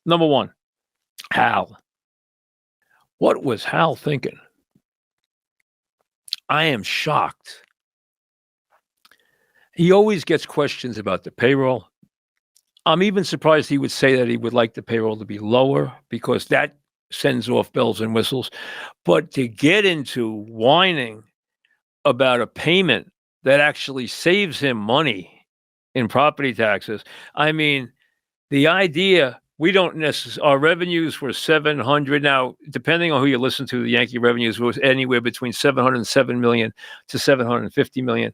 Number one, Hal. What was Hal thinking? I am shocked. He always gets questions about the payroll. I'm even surprised he would say that he would like the payroll to be lower because that sends off bells and whistles. But to get into whining about a payment that actually saves him money in property taxes, I mean, the idea we don't necessarily, our revenues were 700. Now, depending on who you listen to, the Yankee revenues was anywhere between 707 million to 750 million.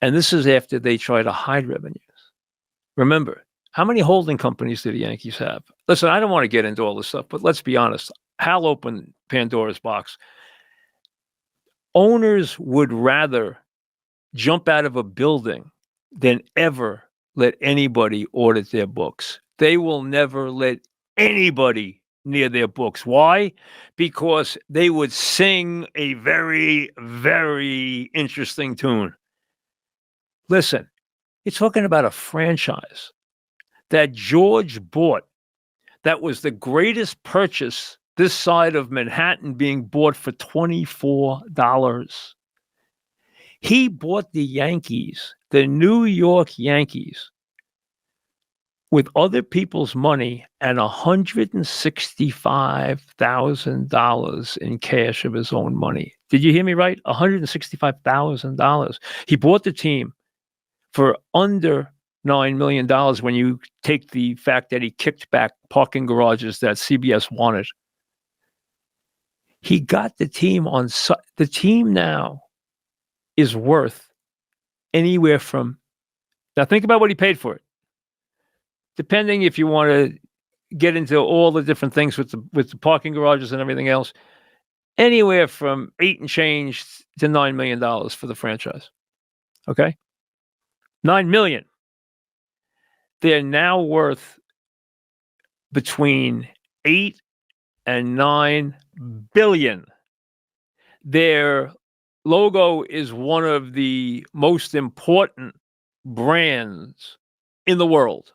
And this is after they try to hide revenues. Remember, how many holding companies do the Yankees have? Listen, I don't want to get into all this stuff, but let's be honest. Hal opened Pandora's box. Owners would rather jump out of a building than ever let anybody audit their books. They will never let anybody near their books. Why? Because they would sing a very, very interesting tune. Listen, you're talking about a franchise that George bought that was the greatest purchase this side of Manhattan, being bought for $24. He bought the Yankees, the New York Yankees, with other people's money and $165,000 in cash of his own money. Did you hear me right? $165,000. He bought the team for under $9 million when you take the fact that he kicked back parking garages that CBS wanted. He got the team on the team now is worth anywhere from, now think about what he paid for it. Depending if you want to get into all the different things with the parking garages and everything else, anywhere from $8 and change to $9 million for the franchise. Okay? $9 million. They're now worth between 8 and 9 billion. Their logo is one of the most important brands in the world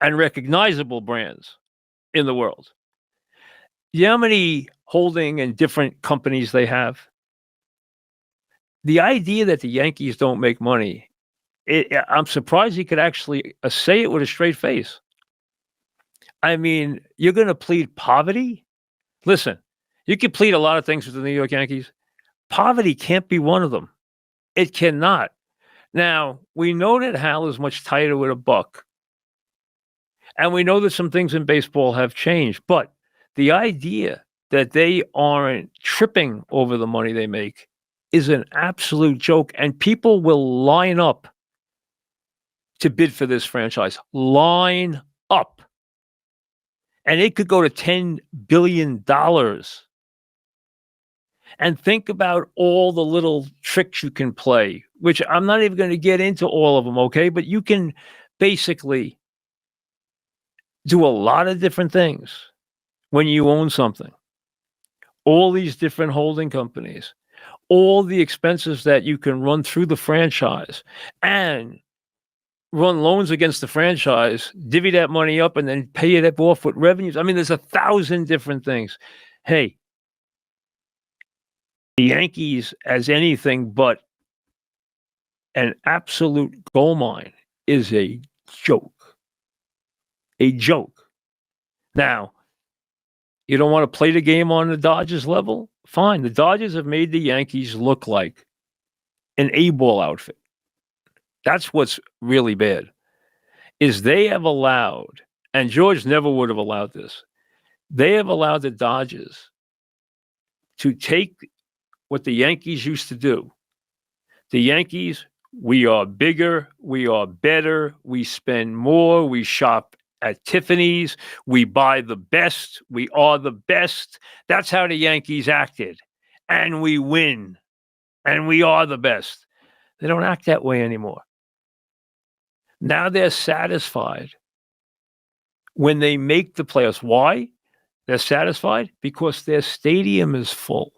and recognizable brands in the world. You know how many holding and different companies they have? The idea that the Yankees don't make money, I'm surprised he could actually say it with a straight face. I mean, you're going to plead poverty? Listen, you can plead a lot of things with the New York Yankees. Poverty can't be one of them. It cannot. Now, we know that Hal is much tighter with a buck. And we know that some things in baseball have changed. But the idea that they aren't tripping over the money they make is an absolute joke. And people will line up to bid for this franchise. Line up. And it could go to $10 billion. And think about all the little tricks you can play, which I'm not even going to get into all of them, okay? But you can basically do a lot of different things when you own something. All these different holding companies, all the expenses that you can run through the franchise and run loans against the franchise, divvy that money up, and then pay it off with revenues. I mean, there's 1,000 different things. Hey, the Yankees, as anything but an absolute gold mine, is a joke. A joke. Now, you don't want to play the game on the Dodgers level? Fine. The Dodgers have made the Yankees look like an A-ball outfit. That's what's really bad, is they have allowed, and George never would have allowed this, they have allowed the Dodgers to take what the Yankees used to do. The Yankees, we are bigger, we are better, we spend more, we shop at Tiffany's, we buy the best, we are the best. That's how the Yankees acted. And we win. And we are the best. They don't act that way anymore. Now they're satisfied when they make the playoffs. Why? They're satisfied because their stadium is full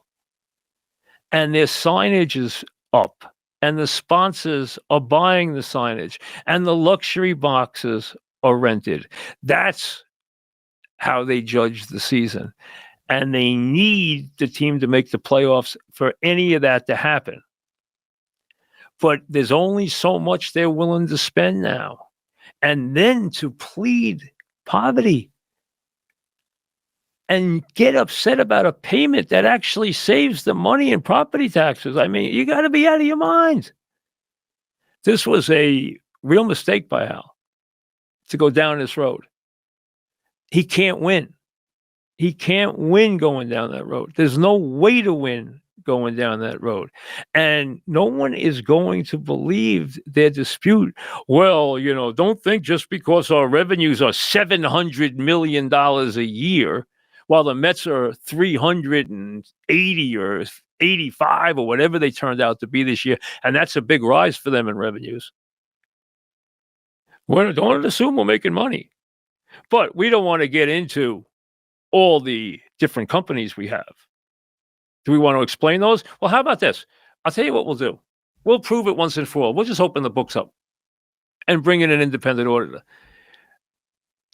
and their signage is up and the sponsors are buying the signage and the luxury boxes or rented. That's how they judge the season. And they need the team to make the playoffs for any of that to happen. But there's only so much they're willing to spend now. And then to plead poverty and get upset about a payment that actually saves the money in property taxes. I mean, you got to be out of your mind. This was a real mistake by Hal to go down this road. He can't win. He can't win going down that road. There's no way to win going down that road. And no one is going to believe their dispute. Well, don't think just because our revenues are $700 million a year, while the Mets are 380 or 85 or whatever they turned out to be this year, and that's a big rise for them in revenues. Don't assume we're making money. But we don't want to get into all the different companies we have. Do we want to explain those? Well, how about this? I'll tell you what we'll do. We'll prove it once and for all. We'll just open the books up and bring in an independent auditor.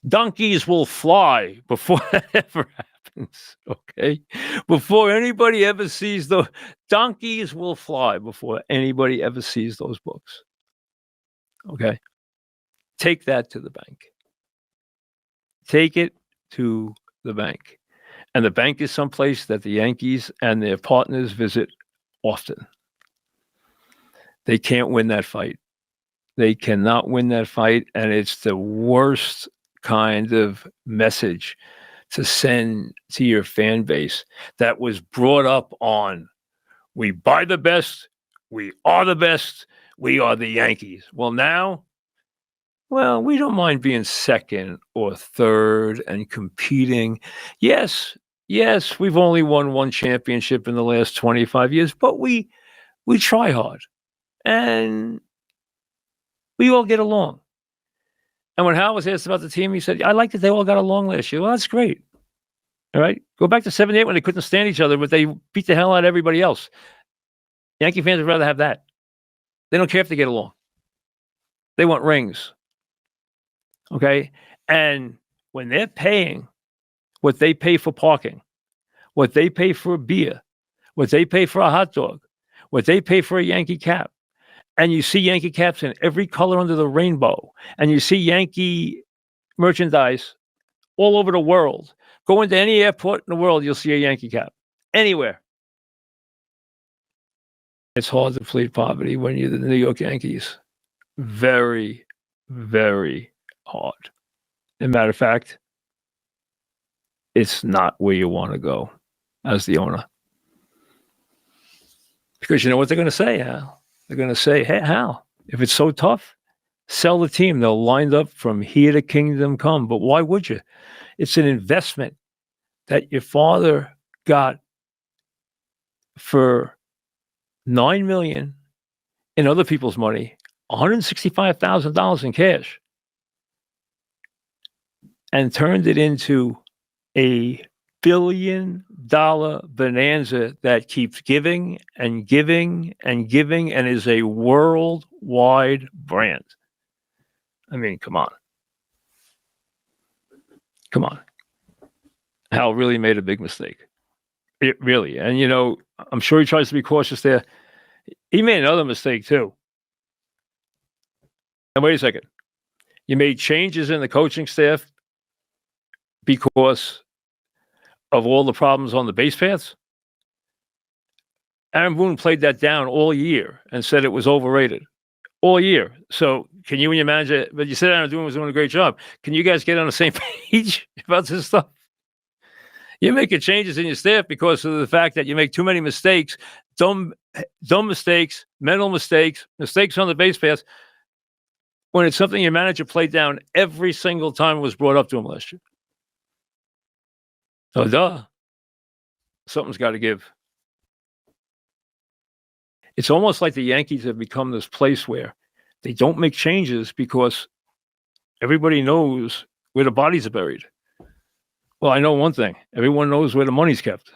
Donkeys will fly before that ever happens, okay? Before anybody ever sees the donkeys will fly before anybody ever sees those books, okay? Take that to the bank. Take it to the bank. And the bank is someplace that the Yankees and their partners visit often. They can't win that fight. They cannot win that fight, and it's the worst kind of message to send to your fan base that was brought up on, we buy the best, we are the best, we are the Yankees. Well, now, we don't mind being second or third and competing. Yes, we've only won one championship in the last 25 years, but we try hard. And we all get along. And when Hal was asked about the team, he said, I like that they all got along last year. Well, that's great. All right. Go back to 78 when they couldn't stand each other, but they beat the hell out of everybody else. Yankee fans would rather have that. They don't care if they get along. They want rings. Okay. And when they're paying what they pay for parking, what they pay for a beer, what they pay for a hot dog, what they pay for a Yankee cap, and you see Yankee caps in every color under the rainbow, and you see Yankee merchandise all over the world. Go into any airport in the world, you'll see a Yankee cap. Anywhere. It's hard to plead poverty when you're the New York Yankees. Very, very hard. As a matter of fact, it's not where you want to go as the owner. Because you know what they're going to say, Hal? They're going to say, hey, Hal, if it's so tough, sell the team. They'll line up from here to kingdom come. But why would you? It's an investment that your father got for $9 million in other people's money, $165,000 in cash, and turned it into a billion-dollar bonanza that keeps giving and giving and giving and is a worldwide brand. I mean, come on. Come on. Hal really made a big mistake. It really. And, I'm sure he tries to be cautious there. He made another mistake, too. And wait a second. You made changes in the coaching staff because of all the problems on the base paths? Aaron Boone played that down all year and said it was overrated. All year. So can you and your manager, but you said Aaron Boone was doing a great job. Can you guys get on the same page about this stuff? You're making changes in your staff because of the fact that you make too many mistakes, dumb mistakes, mental mistakes, mistakes on the base paths, when it's something your manager played down every single time it was brought up to him last year. So, something's got to give. It's almost like the Yankees have become this place where they don't make changes because everybody knows where the bodies are buried. Well, I know one thing. Everyone knows where the money's kept.